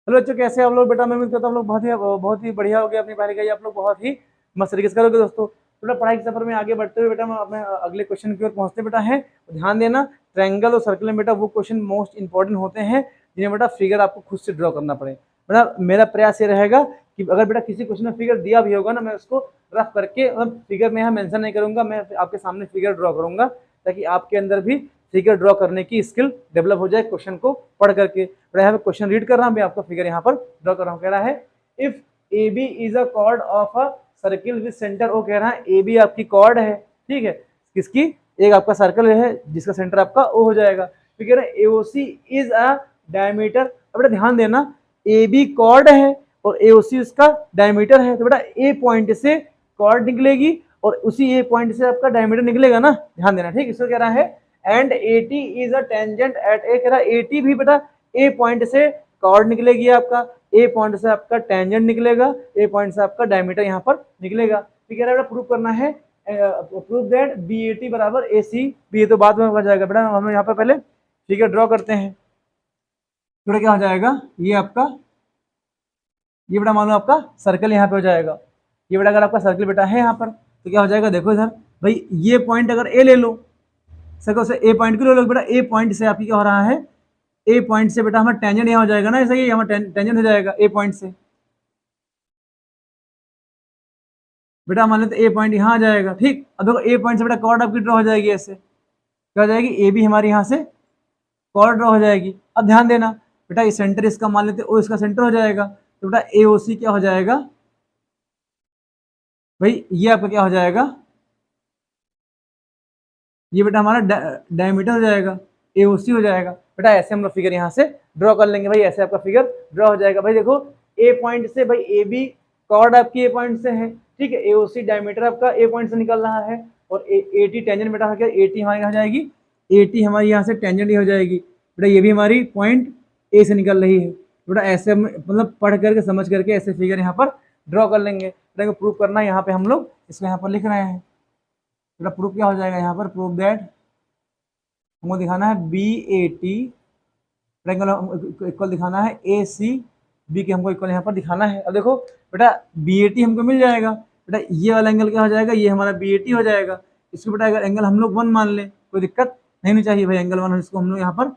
Hello बच्चों, कैसे आप लोग? बेटा मैं उम्मीद करता हूँ आप लोग बहुत ही बढ़िया हो गया अपनी पढ़ाई का, आप लोग बहुत ही मस्त तरीके से करोगे दोस्तों। थोड़ा पढ़ाई के सफर में आगे बढ़ते हुए बेटा मैं अपने अगले क्वेश्चन की ओर पहुंचते बेटा है। ध्यान देना, ट्रायंगल और सर्कल में बेटा वो क्वेश्चन मोस्ट इंपॉर्टेंट होते हैं जिन्हें बेटा फिगर आपको खुद से ड्रॉ करना पड़े। बेटा मेरा प्रयास ये रहेगा कि अगर बेटा किसी क्वेश्चन में फिगर दिया भी होगा ना, मैं उसको रफ करके फिगर में यहाँ मेंशन नहीं करूंगा, मैं आपके सामने फिगर ड्रॉ करूंगा ताकि आपके अंदर भी फिगर ड्रॉ करने की स्किल डेवलप हो जाए क्वेश्चन को पढ़ करके। यहाँ पे क्वेश्चन रीड कर रहा हूँ, मैं आपका फिगर यहाँ पर ड्रॉ कर रहा हूँ। कह रहा है if A B is a chord of a circle with centre O. कह रहा है ए बी आपकी कॉर्ड है, ठीक है, किसकी? एक आपका सर्कल है जिसका सेंटर आपका ओ हो जाएगा। फिर कह रहा है एओसी इज अ डायमीटर। अब बेटा ध्यान देना, ए बी कॉर्ड है और एओसी उसका डायमीटर है, तो बेटा ए पॉइंट से कॉर्ड निकलेगी और उसी ए पॉइंट से आपका डायमीटर निकलेगा ना, ध्यान देना, ठीक। इसको कह रहा है and AT is a tangent at A. कह रहा है एटी भी बेटा ए पॉइंट से कॉर्ड निकलेगी आपका, ए पॉइंट से आपका टेंजेंट निकलेगा, ए पॉइंट से आपका डायमीटर यहाँ पर निकलेगा। फिर कह रहा है बेटा प्रूव करना है, prove that B A T बराबर ए सी बी। ये तो बाद में हो जाएगा बेटा, हम यहाँ पर पहले फिगर ड्रॉ करते हैं। थोड़ा क्या हो जाएगा, ये आपका, ये बेटा मान लो आपका सर्कल यहाँ पे हो जाएगा। ये बेटा अगर आपका सर्कल बेटा है यहाँ पर तो क्या हो जाएगा, देखो इधर भाई, ये पॉइंट अगर ए ले लो, सर्कल से ए पॉइंट क्यों ले लो बेटा, ए पॉइंट से आपकी क्या हो रहा है, ए पॉइंट से बेटा हमारा टेंजेंट यहाँ हो जाएगा ना, ऐसा ही हमारा टेंजेंट हो जाएगा ए पॉइंट से। बेटा मान लेते ए पॉइंट यहाँ आ जाएगा, ठीक। अब देखो ए पॉइंट से बेटा कॉर्ड आपकी ड्रॉ हो जाएगी, ऐसे क्या हो जाएगी, ए बी हमारी यहाँ से कॉर्ड ड्रॉ हो जाएगी। अब ध्यान देना बेटा, ये सेंटर इसका मान लेते ओ इसका सेंटर हो जाएगा, तो बेटा ए ओ सी क्या हो जाएगा भाई, ये आपका क्या हो जाएगा, ये बेटा हमारा डायमीटर हो जाएगा, ए ओ सी हो जाएगा। बेटा ऐसे हम लोग फिगर यहाँ से ड्रॉ कर लेंगे भाई, ऐसे आपका फिगर ड्रॉ हो जाएगा। भाई देखो ए पॉइंट से भाई ए बी कॉर्ड आपकी ए पॉइंट से है, ठीक है, ए ओ सी डायमीटर आपका ए पॉइंट से निकल रहा है और ए टी टेंजेंट बेटा क्या, ए टी हमारी हो जाएगी, ए टी हमारी यहाँ से टेंजेंट ही हो जाएगी। बेटा ये भी हमारी पॉइंट ए से निकल रही है। बेटा ऐसे मतलब पढ़ करके समझ करके ऐसे फिगर यहाँ पर ड्रॉ कर लेंगे। बेटा प्रूव करना है, यहाँ पे हम लोग इसको यहाँ पर लिख रहे हैं। बेटा प्रूफ क्या हो जाएगा यहाँ पर, प्रूफ दैट हमको दिखाना है B A T triangle equal दिखाना है ए सी बी के, हमको इक्वल यहाँ पर दिखाना है। अब देखो बेटा बी ए टी हमको मिल जाएगा, बेटा ये वाला एंगल क्या हो जाएगा, ये हमारा बी ए टी हो जाएगा। इसको बेटा अगर एंगल हम लोग 1 मान लें, कोई दिक्कत नहीं चाहिए भाई, एंगल 1 इसको हम लोग यहाँ पर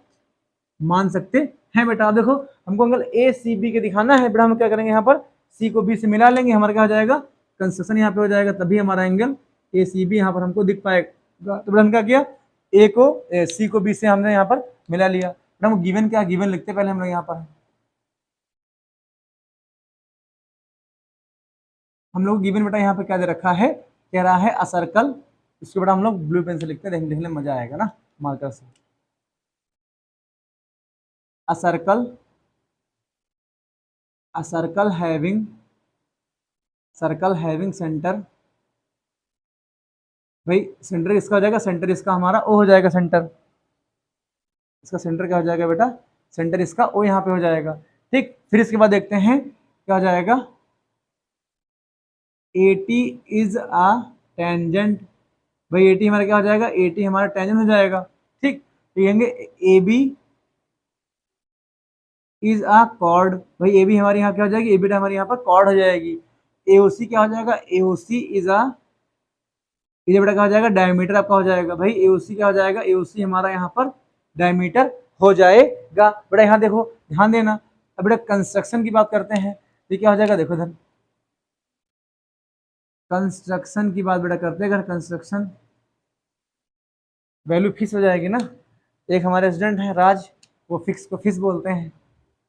मान सकते हैं बेटा। अब देखो हमको एंगल ए सी बी के दिखाना है, बेटा हम क्या करेंगे, यहाँ पर सी को बी से मिला लेंगे, हमारा क्या हो जाएगा, कंस्ट्रक्शन यहाँ पे हो जाएगा, तभी हमारा एंगल ए सी बी यहाँ पर हमको दिख पाएगा। तो बेटा हम क्या किया, ए को सी को बी से हमने यहाँ पर मिला लिया। हम गिवन क्या, गिवन लिखते पहले हम लोग यहाँ पर, हम लोग गिवन बेटा यहाँ पे क्या दे रखा है, कह रहा है अ सर्कल। इसको बेटा हम लोग ब्लू पेन से लिखते हैं, देखने में मजा आएगा ना मार्कर से। A circle, a circle having, circle having centre, भाई सेंटर इसका हो जाएगा, सेंटर इसका हमारा ओ हो जाएगा, सेंटर इसका सेंटर क्या हो जाएगा बेटा, सेंटर इसका ओ यहाँ पे हो जाएगा, ठीक। फिर इसके बाद देखते हैं क्या हो जाएगा, A T is a tangent, भाई ए टी हमारा क्या हो जाएगा, ए टी हमारा टेंजेंट हो जाएगा, ठीक। तो कहेंगे A B is a chord, भाई ए बी हमारी यहाँ क्या हो जाएगी, ए बी हमारी यहाँ पर कॉर्ड हो जाएगी। ए ओ सी क्या हो जाएगा, ए ओ सी इज अ, ये बेटा क्या हो जाएगा, डायमीटर आपका हो जाएगा। भाई ए ओ सी क्या हो जाएगा, ए ओ सी हमारा यहाँ पर डायमीटर हो जाएगा। बेटा यहाँ देखो ध्यान देना, अब बेटा कंस्ट्रक्शन की बात करते हैं, ये क्या हो जाएगा, देखो इधर कंस्ट्रक्शन की बात बेटा करते हैं, अगर कंस्ट्रक्शन वैल्यू फिक्स हो जाएगी ना, एक हमारे स्टूडेंट है राज, वो फिक्स को फिक्स बोलते हैं,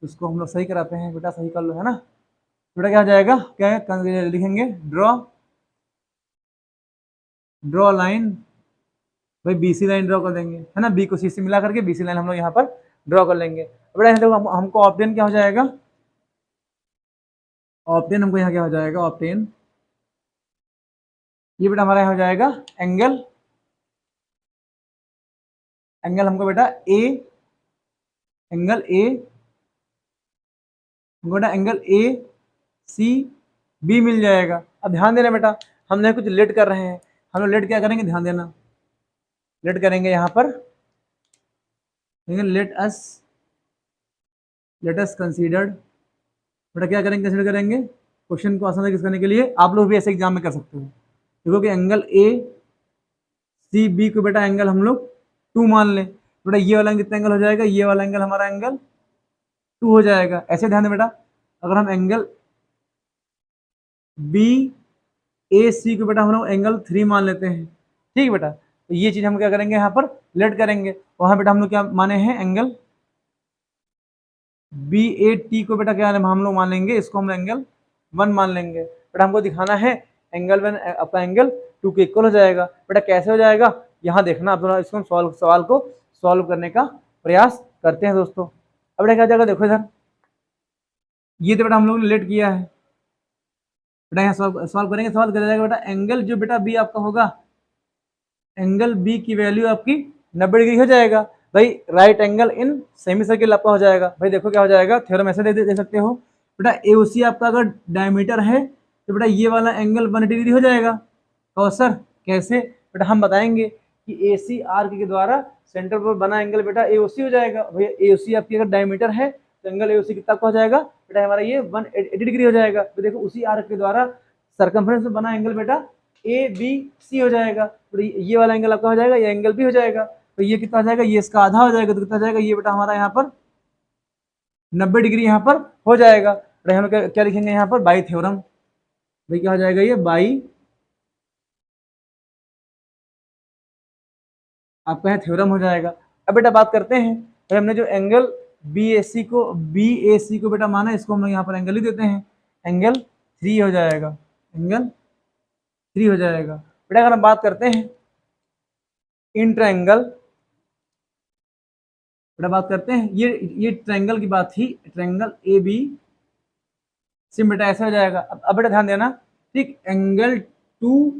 उसको हम लोग सही कराते हैं, बेटा सही कर लो, है ना। बेटा क्या हो जाएगा, क्या लिखेंगे, ड्रॉ, ड्रॉ लाइन, भाई बी सी लाइन ड्रॉ कर देंगे, है ना, बी को सी से मिला करके बी सी लाइन हम लोग यहाँ पर ड्रॉ कर लेंगे। बेटा यहाँ देखो हमको ऑप्टेन क्या हो जाएगा, ऑप्टेन हमको यहाँ क्या हो जाएगा, ऑप्टेन, ये बेटा हमारा यहाँ हो जाएगा एंगल, एंगल हमको बेटा ए, एंगल ए हमको बेटा एंगल ए सी बी मिल जाएगा। अब ध्यान देना बेटा, हमने कुछ लेट कर रहे हैं, हम लोग लेट क्या करेंगे, ध्यान देना, लेट करेंगे यहाँ पर, लेट अस कंसीडर्ड, बेटा क्या करेंगे, कंसिडर करेंगे क्वेश्चन को आसान करने के लिए। आप लोग भी ऐसे एग्जाम में कर सकते हो। देखो कि एंगल ए सी बी को बेटा एंगल हम लोग 2 मान लें, बेटा ये वाला कितना एंगल हो जाएगा, ये वाला एंगल हमारा एंगल 2 हो जाएगा। ऐसे ध्यान दें बेटा, अगर हम एंगल बी ए सी को बेटा हम लोग एंगल 3 मान लेते हैं, ठीक है बेटा, तो ये चीज हम क्या करेंगे यहाँ पर लेट करेंगे। वहां बेटा हम लोग क्या माने हैं, एंगल बी ए टी को बेटा क्या हम लोग मान लेंगे, इसको हम एंगल 1 मान लेंगे। बेटा हमको दिखाना है एंगल 1 आपका एंगल 2 के इक्वल हो जाएगा। बेटा कैसे हो जाएगा, यहाँ देखना, आप इसको हम सवाल को सॉल्व करने का प्रयास करते हैं दोस्तों। अब बेटा क्या जाएगा, देखो इधर, ये तो बेटा हम लोग ने लेट किया है। बेटा यहाँ सॉल्व करेंगे, सवाल कर जाएगा बेटा एंगल जो बेटा बी आपका होगा, एंगल बी की वैल्यू आपकी 90 डिग्री हो जाएगा। भाई right angle in semi circle आपका हो जाएगा। भाई देखो क्या हो जाएगा, थ्योरम ऐसे दे सकते हो बेटा, एओसी आपका अगर डायमीटर है तो बेटा ये वाला एंगल 180 डिग्री हो जाएगा। तो सर कैसे, बेटा हम बताएंगे कि AC आर्क के द्वारा सेंटर पर बना एंगल बेटा एओसी हो जाएगा। भैया एओसी आपकी अगर डायमीटर है तो एंगल एओसी कितना हो जाएगा बेटा, हमारा ये 180 डिग्री हो जाएगा। तो देखो उसी आर्क के द्वारा सर्कमफ्रेंस में बना एंगल बेटा ABC हो जाएगा। तो ये वाला एंगल आपका हो जाएगा, ये एंगल भी हो जाएगा। तो ये कितना हो जाएगा, ये इसका आधा हो जाएगा, तो कितना हो जाएगा, ये बेटा हमारा यहाँ पर 90 डिग्री यहाँ पर हो जाएगा। तो हम क्या लिखेंगे यहाँ पर, बाई थ्योरम। भाई क्या हो जाएगा, ये बाई आपका यहाँ थ्योरम हो जाएगा। अब बेटा बात करते हैं, भाई हमने जो एंगल BAC को बेटा माना, इसको हम लोग यहाँ पर एंगल ही देते हैं, एंगल 3 हो जाएगा, एंगल 3 हो जाएगा। बेटा अगर हम बात करते हैं इन ट्रायंगल, बेटा बात करते हैं ये ट्रायंगल की बात थी, ट्रायंगल AB सिम बेटा ऐसा हो जाएगा। अब बेटा ध्यान देना, ठीक, एंगल 2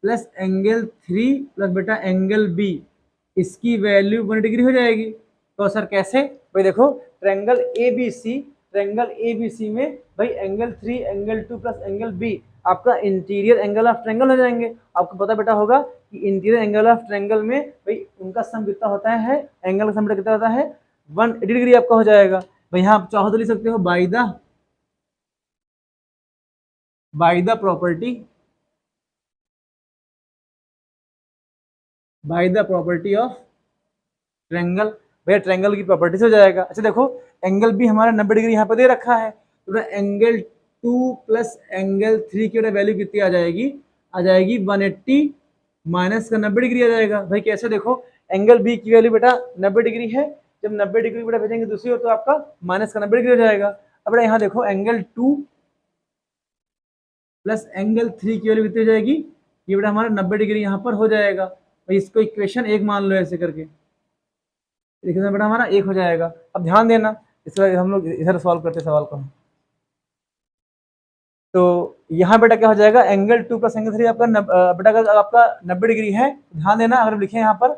प्लस एंगल 3 प्लस बेटा एंगल B, इसकी वैल्यू 1 डिग्री हो जाएगी। तो सर कैसे, भाई देखो ट्रायंगल ABC में भाई angle 3 angle 2 plus angle B आपका इंटीरियर एंगल ऑफ ट्रायंगल हो जाएंगे। आपको पता बेटा होगा कि इंटीरियर एंगल ऑफ ट्रायंगल में भाई उनका सम कितना होता है, एंगल का सम बेटा कितना होता है, 180 डिग्री आपका हो जाएगा। भाई यहाँ आप चाहो तो लिख सकते हो by the property of triangle. भैया ट्रायंगल की प्रॉपर्टी से हो जाएगा। अच्छा देखो एंगल भी हमारा 90 डिग्री यहाँ पर दे रखा है, तो एंगल 2 प्लस एंगल 3 की वैल्यू कितनी आ जाएगी, 180 माइनस का 90 डिग्री आ जाएगा। भाई कैसे, देखो एंगल बी की वैल्यू बेटा 90 डिग्री है, जब 90 डिग्री बेटा भेजेंगे दूसरी ओर तो आपका माइनस का 90 डिग्री हो जाएगा। अब बेटा यहाँ देखो एंगल 2 प्लस एंगल 3 की वैल्यू कितनी हो जाएगी, ये बेटा हमारा 90 डिग्री यहाँ पर हो जाएगा। भाई इसको इक्वेशन 1 मान लो ऐसे करके, देखिए बेटा हमारा 1 हो जाएगा। अब ध्यान देना, इसका हम लोग इधर सॉल्व करते सवाल को, तो यहाँ बेटा क्या हो जाएगा, एंगल 2 प्लस एंगल 3 आपका बेटा अगर आपका 90 डिग्री है, ध्यान देना अगर लिखे यहाँ पर,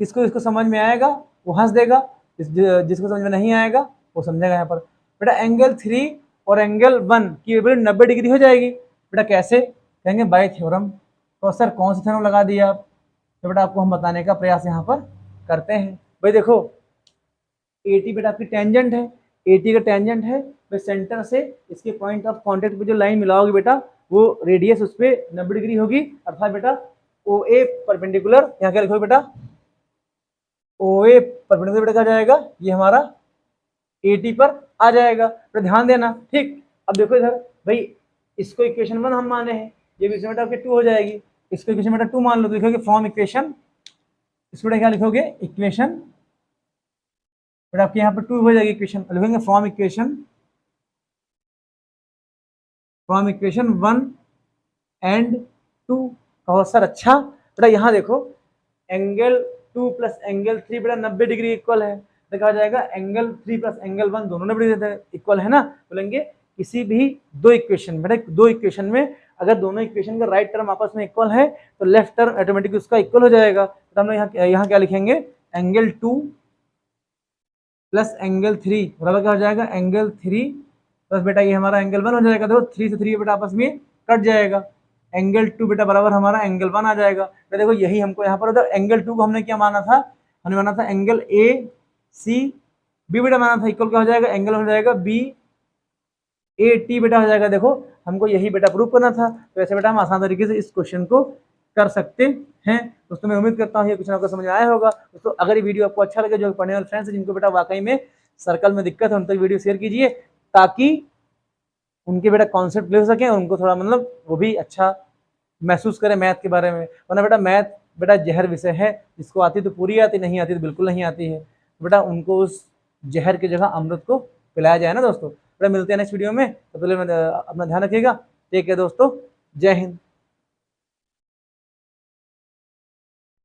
किसको इसको समझ में आएगा वो हंस देगा, जिसको समझ में नहीं आएगा वो समझेगा। यहाँ पर बेटा एंगल 3 और एंगल 1 की वैल्यू 90 डिग्री हो जाएगी। बेटा कैसे, कहेंगे बाय थ्योरम। तो सर कौन सा थ्योरम लगा दिया आप, तो बेटा आपको हम बताने का प्रयास यहाँ पर करते हैं। भाई देखो AT बेटा आपकी टेंजेंट है, AT का टेंजेंट है, भाई सेंटर से इसके पॉइंट ऑफ कांटेक्ट पे जो लाइन मिलाओगे बेटा वो रेडियस उस पर 90 डिग्री होगी, अर्थात बेटा OA परपेंडिकुलर, यहाँ क्या लिखोगे बेटा, OA परपेंडिकुलर बेटा क्या जाएगा, ये हमारा AT पर आ जाएगा। तो ध्यान देना, ठीक। अब देखो इधर, भाई इसको इक्वेशन 1 हम माने हैं, ये भी बेटा आपके 2 हो जाएगी, इसको इक्वेशन बेटा 2 मान लो, तो लिखोगे फ्रॉम इक्वेशन, इसको बेटा क्या लिखोगे, इक्वेशन बेटा आपके यहाँ पर 2 हो जाएगी इक्वेशन, लिखेंगे फ्रॉम इक्वेशन 1 एंड 2। कहो सर अच्छा, बेटा यहाँ देखो एंगल 2 प्लस एंगल 3 बेटा 90 डिग्री इक्वल है, तो क्या हो जाएगा, एंगल 3 प्लस एंगल 1 दोनों 90 डिग्री इक्वल है ना। बोलेंगे किसी भी दो इक्वेशन बेटा, दो इक्वेशन में अगर दोनों इक्वेशन का राइट टर्म आपस में इक्वल है तो लेफ्ट टर्म ऑटोमेटिकली उसका इक्वल हो जाएगा। तो हम लोग यहाँ क्या लिखेंगे, एंगल 2 प्लस एंगल 3 बराबर क्या हो जाएगा, एंगल 3 प्लस बेटा ये हमारा एंगल 1 हो जाएगा। देखो 3 से 3 बेटा आपस में कट जाएगा, एंगल 2 बेटा बराबर हमारा एंगल 1 आ जाएगा। तो देखो यही हमको यहाँ पर एंगल 2 को हमने क्या माना था, हमने माना था एंगल AC B बेटा माना था, इक्वल क्या हो जाएगा, एंगल हो जाएगा 80 बेटा हो जाएगा। देखो हमको यही बेटा प्रूव करना था, तो ऐसे बेटा हम आसान तरीके से इस क्वेश्चन को कर सकते हैं। दोस्तों मैं उम्मीद करता हूँ ये क्वेश्चन आपको समझ आया होगा। दोस्तों अगर ये वीडियो आपको अच्छा लगे, जो पढ़ने वाले फ्रेंड्स जिनको बेटा वाकई में सर्कल में दिक्कत है, उन तक वीडियो शेयर कीजिए, ताकि उनके बेटा कॉन्सेप्ट ले सकें और उनको थोड़ा मतलब वो भी अच्छा महसूस करें मैथ के बारे में। वरना बेटा मैथ बेटा जहर विषय है, जिसको आती तो पूरी आती, नहीं आती तो बिल्कुल नहीं आती है। बेटा उनको उस जहर की जगह अमृत को पिलाया जाए ना दोस्तों। बेटा मिलते हैं नेक्स्ट वीडियो में, तो पहले अपना ध्यान रखिएगा। ठीक है दोस्तों, जय हिंद।